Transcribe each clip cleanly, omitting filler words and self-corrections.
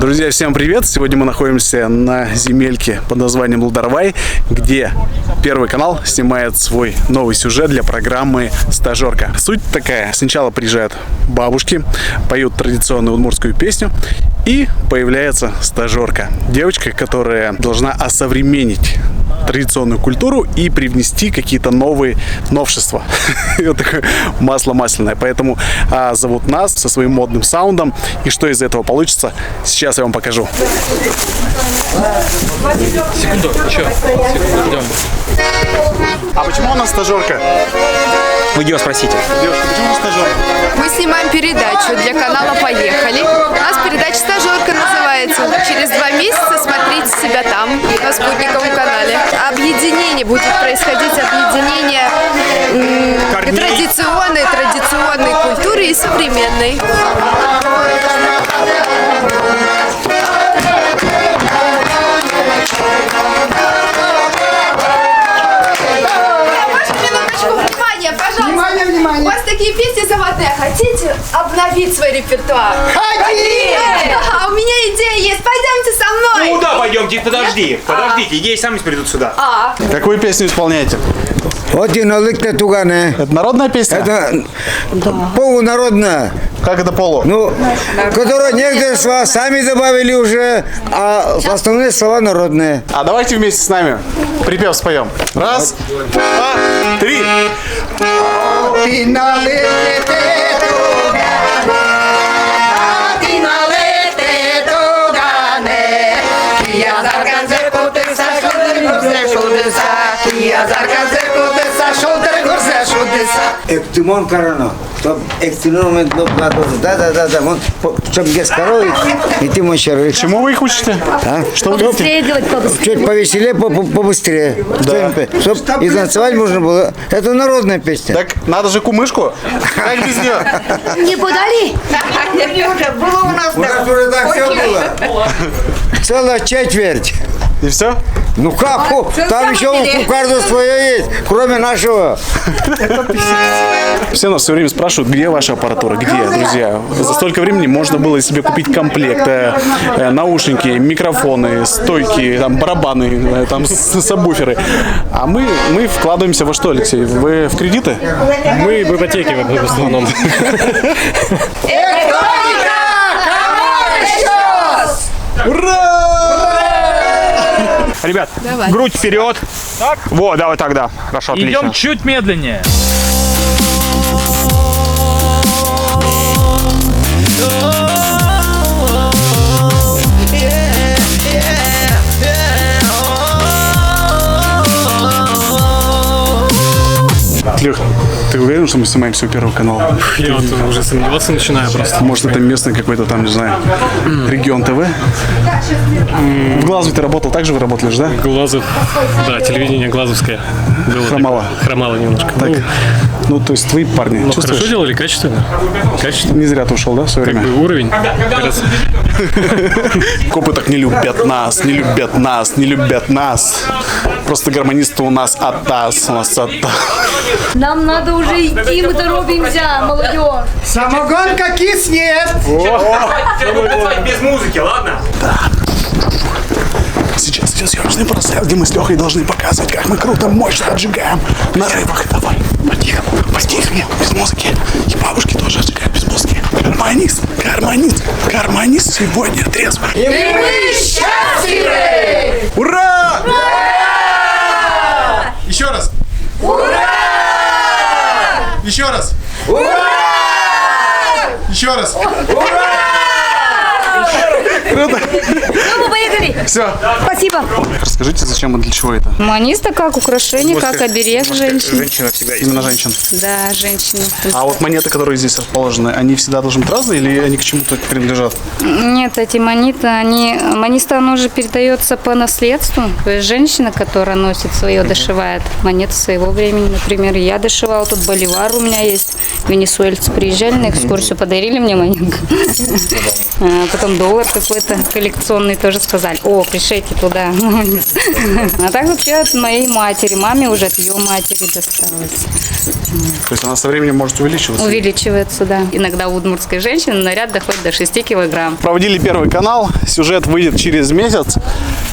Друзья, всем привет! Сегодня мы находимся на земельке под названием Лударвай, где Первый канал снимает свой новый сюжет для программы «Стажерка». Суть такая. Сначала приезжают бабушки, поют традиционную удмуртскую песню, и появляется стажерка. Девочка, которая должна осовременить традиционную культуру и привнести какие-то новые новшества. Вот такое масло масляное. Поэтому зовут нас со своим модным саундом. И что из этого получится, сейчас я вам покажу. Секунду, секунду, ждем. А почему у нас стажерка? Вы ее спросите. Девушка, почему стажерка? Мы снимаем передачу для канала «Поехали». У нас передача «Стажерка» называется. Через 2 месяца смотрите себя там, на спутниковом канале. Объединение будет происходить, объединение традиционной культуры и современной. Пожалуйста. Внимание. У вас такие песни заводные. Хотите обновить свой репертуар? Хотите! А у меня идея есть. Пойдемте со мной. Ну да, пойдемте, подождите, идеи сами придут сюда. Какую песню исполняете? Одинолыкная тугане. Это народная песня? Это полународная. Как это полу? Ну, которую некоторые слова сами добавили уже, а основные слова народные. А давайте вместе с нами припев споем. 1, 2, 3. Эктимон Карано. Эктимон да. Вот чтобы без коровы и ты мочеры. Чему вы их учите? Что вы говорите? Чуть повеселее, побыстрее. Да. Чтоб и танцевать можно было. Это народная песня. Так надо же кумышку. Как без нее? Не подали? У нас уже так все было. Целая четверть. И все? Ну как? Там еще у каждого свое есть, кроме нашего. Все нас все время спрашивают, где ваша аппаратура, где, друзья. За столько времени можно было себе купить комплект, наушники, микрофоны, стойки, там, барабаны, там, сабвуферы. А мы вкладываемся во что, Алексей? Вы в кредиты? Мы в ипотеке в основном. Ура! Ребят, Давай. грудь вперед. Так. Вот, давай так, да. Хорошо, отлично. Идем чуть медленнее. Лех, ты уверен, что мы снимаем все Первого канала? Я вот уже сомневаться начинаю просто. Может, это местный какой-то там, не знаю, регион ТВ? В Глазове ты работал, так же вы работали же, да? Глазов, да, телевидение глазовское. Было Хромало. Хромало немножко. Так, ну, то есть твои парни, Ну, чувствуешь? хорошо делали, качественно. Качественно. Не зря ты ушел, да, в свое Как время? бы уровень. Как раз. Копы так не любят нас, не любят нас, не любят нас. Просто гармонисты у нас атас, у нас атас. Нам надо уже идти, мы торопимся, молодежь. Самогонка киснет. Без музыки, ладно? Сейчас идет съемочный процесс, где мы с Лехой должны показывать, как мы круто, мощно отжигаем на рыбах. Давай, потихоньку, без музыки. И бабушки тоже отжигают без музыки. Гармонист сегодня трезвый. И мы счастливы! Ура! Еще раз. Ура! Еще раз. Ура! Еще раз. Ура! Круто. Ну, мы поехали. Все. Спасибо. Расскажите, зачем и для чего это? Маниста как украшение, как оберег женщин. Женщина всегда есть. Именно женщин. Да, женщины. А вот монеты, которые здесь расположены, они всегда должны быть разные или они к чему-то принадлежат? Нет, эти монеты, маниста, оно же передается по наследству. То есть женщина, которая носит свое, дошивает монеты своего времени. Например, я дошивала, тут боливар у меня есть. Венесуэльцы приезжали на экскурсию, подарили мне монетку. Потом там доллар какой-то коллекционный, тоже сказали, о, пришлите туда. А так вообще от моей матери, маме уже от ее матери досталось. То есть она со временем может увеличиваться? Увеличивается, да. Иногда у удмуртской женщины наряд доходит до 6 килограмм. Проводили Первый канал, сюжет выйдет через месяц.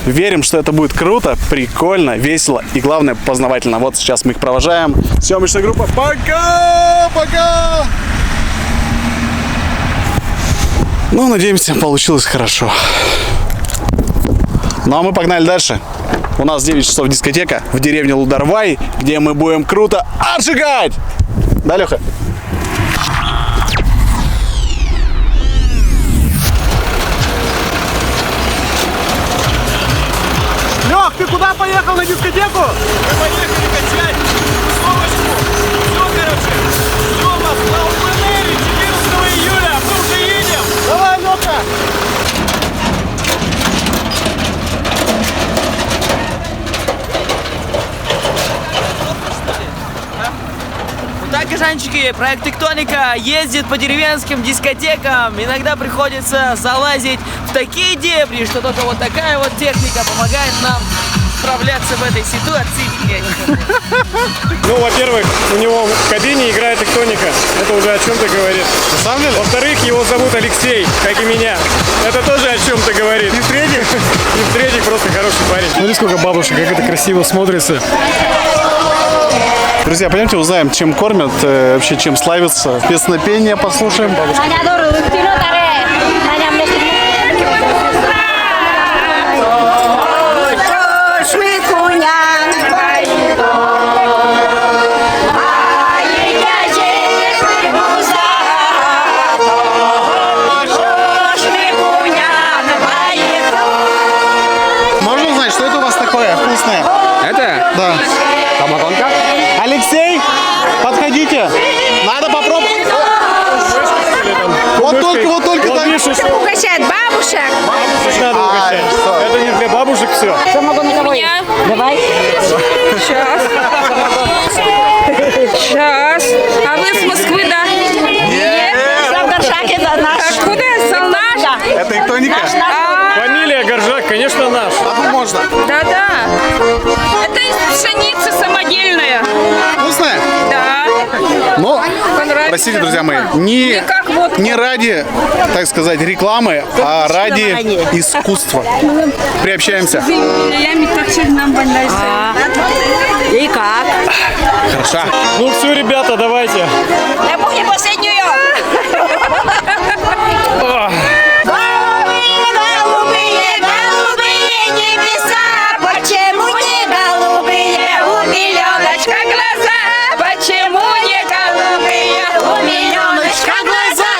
Верим, что это будет круто, прикольно, весело и, главное, познавательно. Вот сейчас мы их провожаем. Съемочная группа, пока! Пока! Ну, надеемся, получилось хорошо. Ну, а мы погнали дальше. У нас 9 часов дискотека в деревне Лударвай, где мы будем круто отжигать! Да, Леха? Лех, ты куда поехал на дискотеку? Мы поехали качать тусовочку. Все, короче, ждем вас на УПНРе 14 июля. Мы уже едем. Давай, Леха! Вот так, кожанчики, проект «Тектоника» ездит по деревенским дискотекам. Иногда приходится залазить в такие дебри, что только вот такая вот техника помогает нам справляться в этой ситуации. Ну, во-первых, у него в кабине играет «Тектоника». Это уже о чем-то говорит. На самом деле? Во-вторых, его зовут Алексей, как и меня. Это тоже о чем-то говорит. И в-третьих, просто хороший парень. Смотри, сколько бабушек, как это красиво смотрится. Друзья, пойдемте узнаем, чем кормят, вообще чем славятся. Песнопение послушаем. Можно узнать, что это у вас такое вкусное? Это? Да. Самогонка? Алексей, подходите. Надо попробовать. Вот только так. Угощает бабушек. Надо угощать. Это не для бабушек все. Давай. Сейчас. Сейчас. А вы с Москвы, да? Нет. Откуда? Салнаш? Это Тектоника? Фамилия Горжак, конечно, наш. А тут можно. Да-да. Это из пшеницы самодельная. Вкусная? Да. Ну, Понравится. простите, друзья мои, не ради, так сказать, рекламы, а ради искусства. Приобщаемся. И как? Хорошо. Ну все, ребята, давайте. Я помню последнюю. Голубые, голубые небеса, почему не голубые у миллионочка глаза? Почему не голубые у миллионочка глаза?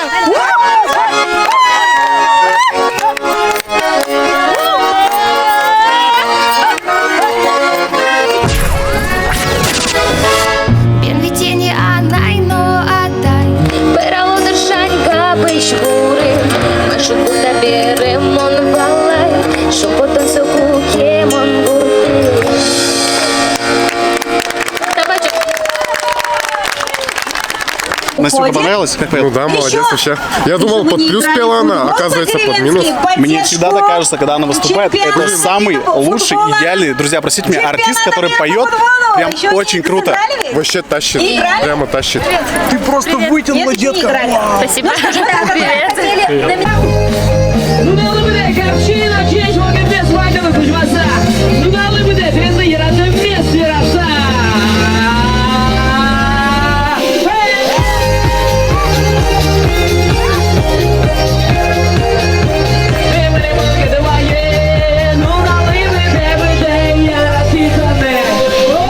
Bienvenido a Naino Atai, pero держанька бешгуры, машу куда берем он балай, шепотом соку кемон гурты. Настюха, понравилось? Как Ну да, молодец вообще. Я думал, под плюс пела она, оказывается, под минус. Мне всегда так кажется, когда она выступает, это самый лучший, идеальный, друзья, простите меня, артист, который поет прям очень круто. Вообще тащит, прямо тащит. Ты просто вытянула, детка. Спасибо. Привет.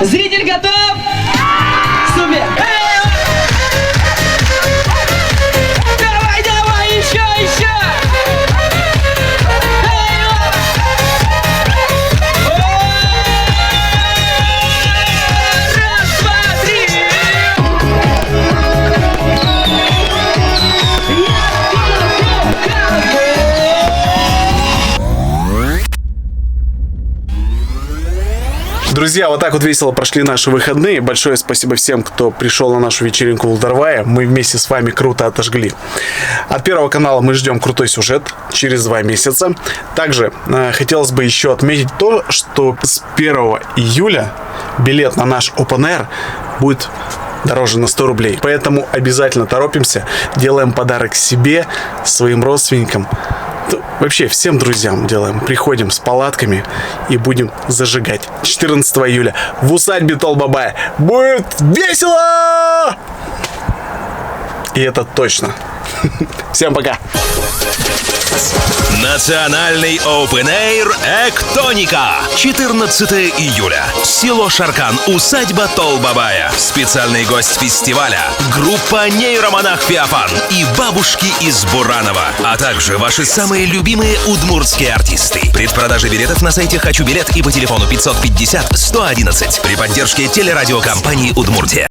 Зритель готов? Супер! Давай, давай, еще! Друзья, вот так вот весело прошли наши выходные. Большое спасибо всем, кто пришел на нашу вечеринку в Улдарвае. Мы вместе с вами круто отожгли. От Первого канала мы ждем крутой сюжет через 2 месяца. Также хотелось бы еще отметить то, что с 1 июля билет на наш Open Air будет дороже на 100 рублей. Поэтому обязательно торопимся, делаем подарок себе, своим родственникам, вообще всем друзьям делаем. Приходим с палатками и будем зажигать. 14 июля в усадьбе Толбабая. Будет весело! И это точно. Всем пока! Национальный Open Air «Эктоника». 14 июля. Село Шаркан, усадьба Толбабая. Специальный гость фестиваля. Группа нейромонах Феофан и бабушки из Буранова. А также ваши самые любимые удмуртские артисты. Предпродажа билетов на сайте «Хочу билет» и по телефону 550 111 при поддержке телерадиокомпании «Удмуртия».